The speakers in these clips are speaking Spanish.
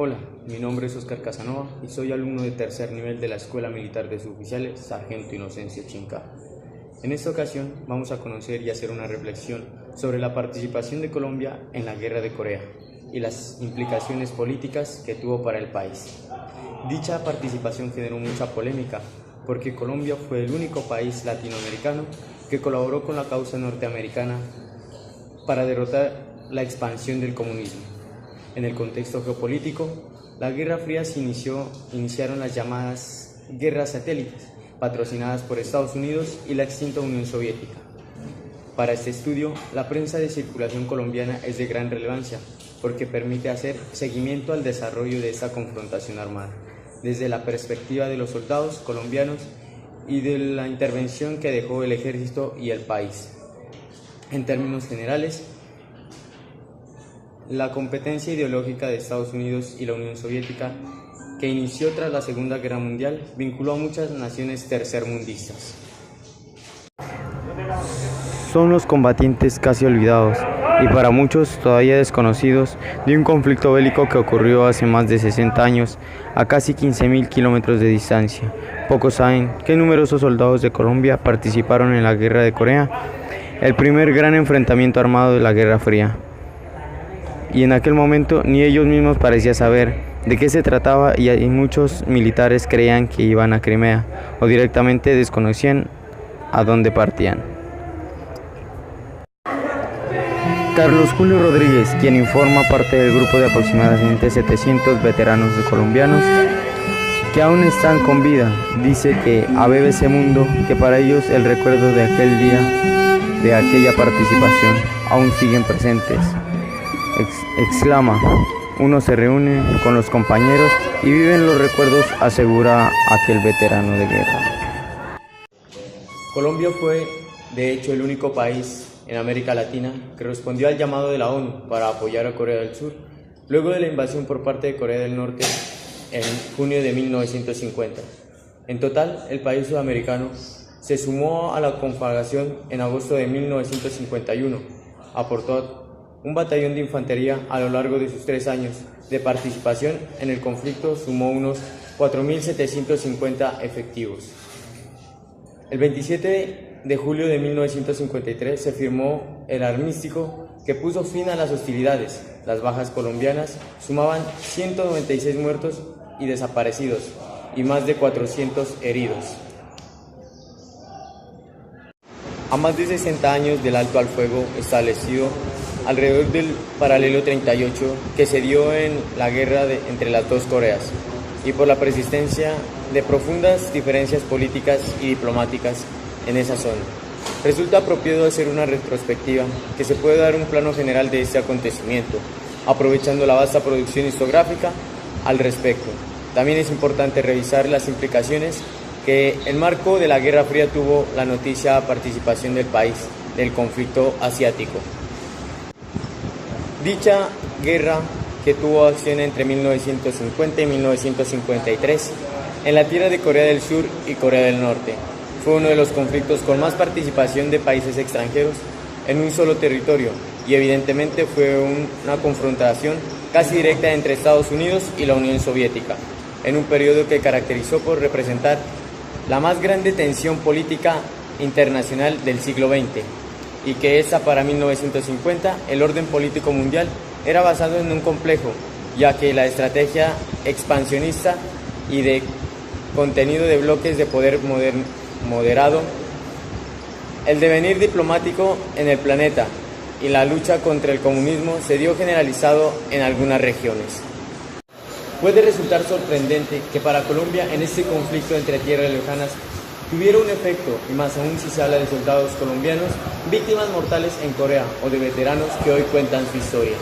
Hola, mi nombre es Oscar Casanova y soy alumno de tercer nivel de la Escuela Militar de Suboficiales Sargento Inocencio Chinca. En esta ocasión vamos a conocer y hacer una reflexión sobre la participación de Colombia en la Guerra de Corea y las implicaciones políticas que tuvo para el país. Dicha participación generó mucha polémica porque Colombia fue el único país latinoamericano que colaboró con la causa norteamericana para derrotar la expansión del comunismo. En el contexto geopolítico, la Guerra Fría iniciaron las llamadas guerras satélites, patrocinadas por Estados Unidos y la extinta Unión Soviética. Para este estudio, la prensa de circulación colombiana es de gran relevancia, porque permite hacer seguimiento al desarrollo de esta confrontación armada, desde la perspectiva de los soldados colombianos y de la intervención que dejó el ejército y el país. En términos generales, la competencia ideológica de Estados Unidos y la Unión Soviética, que inició tras la Segunda Guerra Mundial, vinculó a muchas naciones tercermundistas. Son los combatientes casi olvidados y para muchos todavía desconocidos de un conflicto bélico que ocurrió hace más de 60 años a casi 15.000 kilómetros de distancia. Pocos saben que numerosos soldados de Colombia participaron en la Guerra de Corea, el primer gran enfrentamiento armado de la Guerra Fría. Y en aquel momento ni ellos mismos parecían saber de qué se trataba y muchos militares creían que iban a Crimea o directamente desconocían a dónde partían. Carlos Julio Rodríguez, quien informa parte del grupo de aproximadamente 700 veteranos colombianos que aún están con vida, dice que a BBC Mundo que para ellos el recuerdo de aquel día, de aquella participación, aún siguen presentes. Exclama: uno se reúne con los compañeros y viven los recuerdos, asegura aquel veterano de guerra. Colombia fue, de hecho, el único país en América Latina que respondió al llamado de la ONU para apoyar a Corea del Sur, luego de la invasión por parte de Corea del Norte en junio de 1950. En total, el país sudamericano se sumó a la conflagración en agosto de 1951, aportó un batallón de infantería. A lo largo de sus 3 años de participación en el conflicto sumó unos 4.750 efectivos. El 27 de julio de 1953 se firmó el armisticio que puso fin a las hostilidades. Las bajas colombianas sumaban 196 muertos y desaparecidos y más de 400 heridos. A más de 60 años del alto al fuego establecido alrededor del paralelo 38 que se dio en la guerra entre las dos Coreas y por la persistencia de profundas diferencias políticas y diplomáticas en esa zona, resulta apropiado hacer una retrospectiva que se puede dar un plano general de este acontecimiento, aprovechando la vasta producción historiográfica al respecto. También es importante revisar las implicaciones que el marco de la Guerra Fría tuvo la noticia participación del país del conflicto asiático. Dicha guerra, que tuvo acción entre 1950 y 1953 en la tierra de Corea del Sur y Corea del Norte, fue uno de los conflictos con más participación de países extranjeros en un solo territorio y evidentemente fue una confrontación casi directa entre Estados Unidos y la Unión Soviética, en un periodo que caracterizó por representar la más grande tensión política internacional del siglo XX, y que para 1950 el orden político mundial era basado en un complejo, ya que la estrategia expansionista y de contenido de bloques de poder moderado, el devenir diplomático en el planeta y la lucha contra el comunismo se dio generalizado en algunas regiones. Puede resultar sorprendente que para Colombia en este conflicto entre tierras lejanas tuviera un efecto, y más aún si se habla de soldados colombianos, víctimas mortales en Corea o de veteranos que hoy cuentan su historia.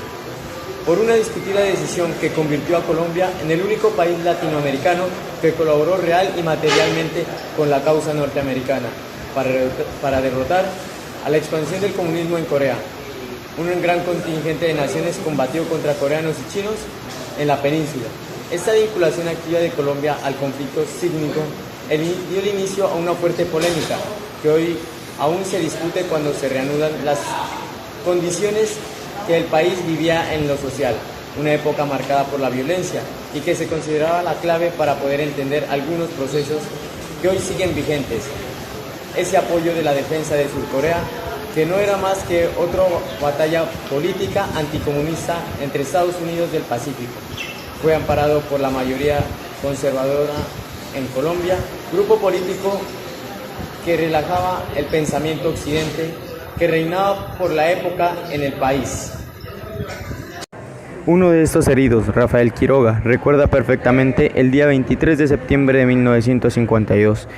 Por una discutida decisión que convirtió a Colombia en el único país latinoamericano que colaboró real y materialmente con la causa norteamericana para derrotar a la expansión del comunismo en Corea. Un gran contingente de naciones combatió contra coreanos y chinos en la península. Esta vinculación activa de Colombia al conflicto sísmico dio el inicio a una fuerte polémica que hoy aún se discute cuando se reanudan las condiciones que el país vivía en lo social, una época marcada por la violencia y que se consideraba la clave para poder entender algunos procesos que hoy siguen vigentes. Ese apoyo de la defensa de Surcorea, que no era más que otra batalla política anticomunista entre Estados Unidos del Pacífico, fue amparado por la mayoría conservadora en Colombia, grupo político que relajaba el pensamiento occidente que reinaba por la época en el país. Uno de estos heridos, Rafael Quiroga, recuerda perfectamente el día 23 de septiembre de 1952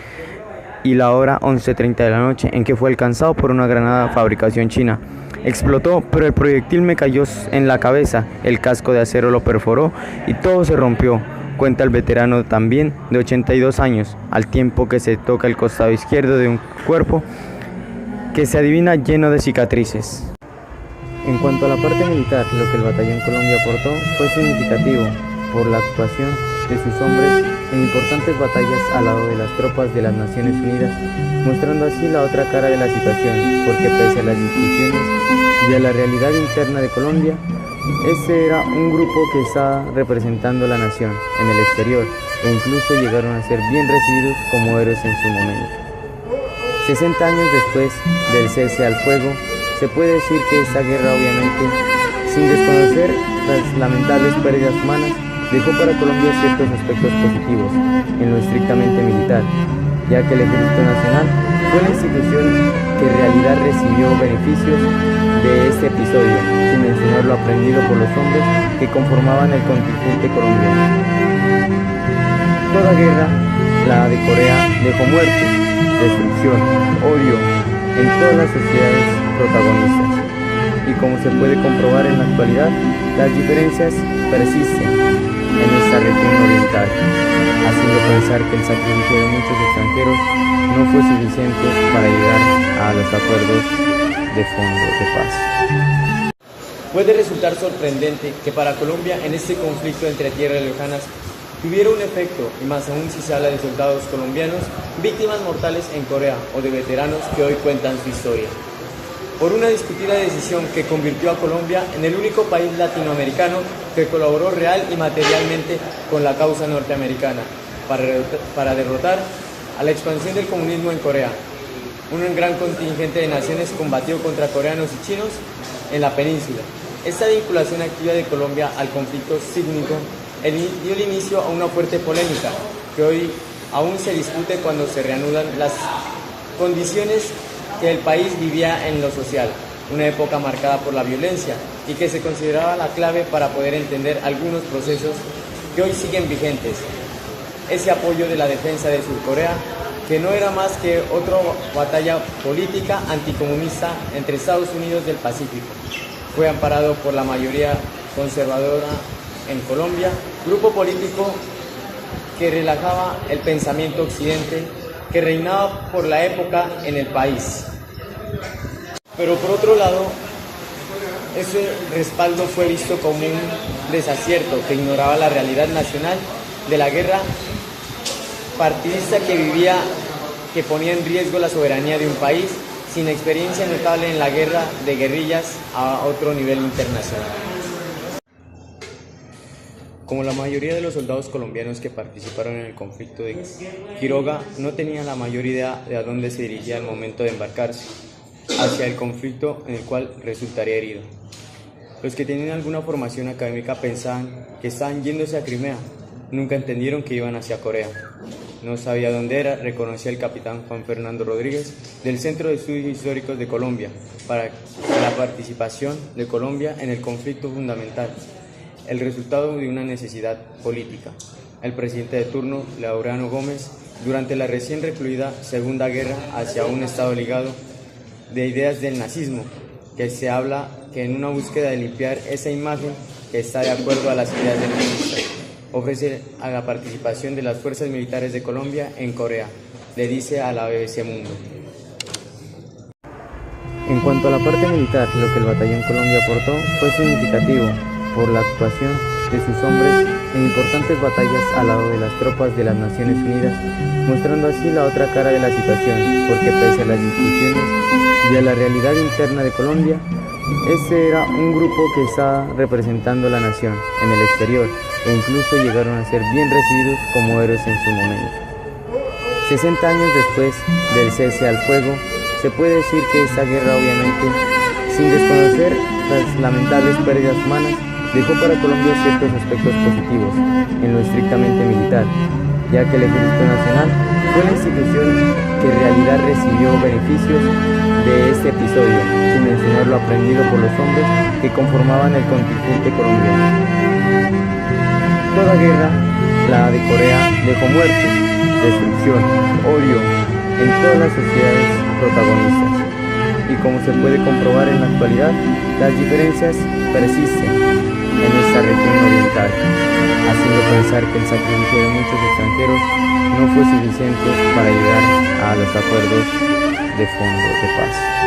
y la hora 11:30 de la noche en que fue alcanzado por una granada fabricación china. Explotó, pero el proyectil me cayó en la cabeza, el casco de acero lo perforó y todo se rompió, cuenta el veterano también de 82 años, al tiempo que se toca el costado izquierdo de un cuerpo que se adivina lleno de cicatrices. En cuanto a la parte militar, lo que el Batallón Colombia aportó fue significativo por la actuación de sus hombres en importantes batallas al lado de las tropas de las Naciones Unidas, mostrando así la otra cara de la situación, porque pese a las discusiones y a la realidad interna de Colombia, este era un grupo que estaba representando a la nación en el exterior e incluso llegaron a ser bien recibidos como héroes en su momento. 60 años después del cese al fuego, se puede decir que esta guerra, obviamente, sin desconocer las lamentables pérdidas humanas, dejó para Colombia ciertos aspectos positivos en lo estrictamente militar, ya que el Ejército Nacional fue la institución que en realidad recibió beneficios de este episodio, sin mencionar lo aprendido por los hombres que conformaban el contingente colombiano. Toda guerra, la de Corea, dejó muerte, destrucción, odio en todas las sociedades protagonistas. Y como se puede comprobar en la actualidad, las diferencias persisten en esta región oriental, haciendo pensar que el sacrificio de muchos extranjeros no fue suficiente para llegar a los acuerdos de fondo de paz. Puede resultar sorprendente que para Colombia en este conflicto entre tierras lejanas tuviera un efecto, y más aún si se habla de soldados colombianos, víctimas mortales en Corea o de veteranos que hoy cuentan su historia. Por una discutida decisión que convirtió a Colombia en el único país latinoamericano que colaboró real y materialmente con la causa norteamericana para derrotar a la expansión del comunismo en Corea. Un gran contingente de naciones combatió contra coreanos y chinos en la península. Esta vinculación activa de Colombia al conflicto sísmico dio el inicio a una fuerte polémica que hoy aún se discute cuando se reanudan las condiciones que el país vivía en lo social, una época marcada por la violencia y que se consideraba la clave para poder entender algunos procesos que hoy siguen vigentes. Ese apoyo de la defensa de Surcorea, que no era más que otra batalla política anticomunista entre Estados Unidos del Pacífico, fue amparado por la mayoría conservadora en Colombia, grupo político que relajaba el pensamiento occidente que reinaba por la época en el país. Pero por otro lado, ese respaldo fue visto como un desacierto que ignoraba la realidad nacional de la guerra partidista que ponía en riesgo la soberanía de un país sin experiencia notable en la guerra de guerrillas a otro nivel internacional. Como la mayoría de los soldados colombianos que participaron en el conflicto de Quiroga no tenían la mayor idea de a dónde se dirigía al momento de embarcarse hacia el conflicto en el cual resultaría herido. Los que tenían alguna formación académica pensaban que estaban yéndose a Crimea, nunca entendieron que iban hacia Corea. No sabía dónde era, reconocía el capitán Juan Fernando Rodríguez del Centro de Estudios Históricos de Colombia para la participación de Colombia en el conflicto fundamental, el resultado de una necesidad política. El presidente de turno, Laureano Gómez, durante la recién recluida Segunda Guerra hacia un Estado ligado de ideas del nazismo, que se habla que en una búsqueda de limpiar esa imagen que está de acuerdo a las ideas del nazismo, ofrece a la participación de las fuerzas militares de Colombia en Corea, le dice a la BBC Mundo. En cuanto a la parte militar, lo que el Batallón Colombia aportó fue significativo por la actuación de sus hombres en importantes batallas al lado de las tropas de las Naciones Unidas, mostrando así la otra cara de la situación, porque pese a las discusiones y a la realidad interna de Colombia, Este era un grupo que estaba representando a la nación en el exterior e incluso llegaron a ser bien recibidos como héroes en su momento. 60 años después del cese al fuego, se puede decir que esta guerra, obviamente, sin desconocer las lamentables pérdidas humanas, dejó para Colombia ciertos aspectos positivos en lo estrictamente militar, ya que el Ejército Nacional fue la institución que en realidad recibió beneficios de este episodio, sin mencionar lo aprendido por los hombres que conformaban el contingente colombiano. Toda guerra, la de Corea, dejó muerte, destrucción, odio en todas las sociedades protagonistas. Y como se puede comprobar en la actualidad, las diferencias persisten en esta región oriental, haciendo pensar que el sacrificio de muchos extranjeros no fue suficiente para llegar a los acuerdos de fondo de paz.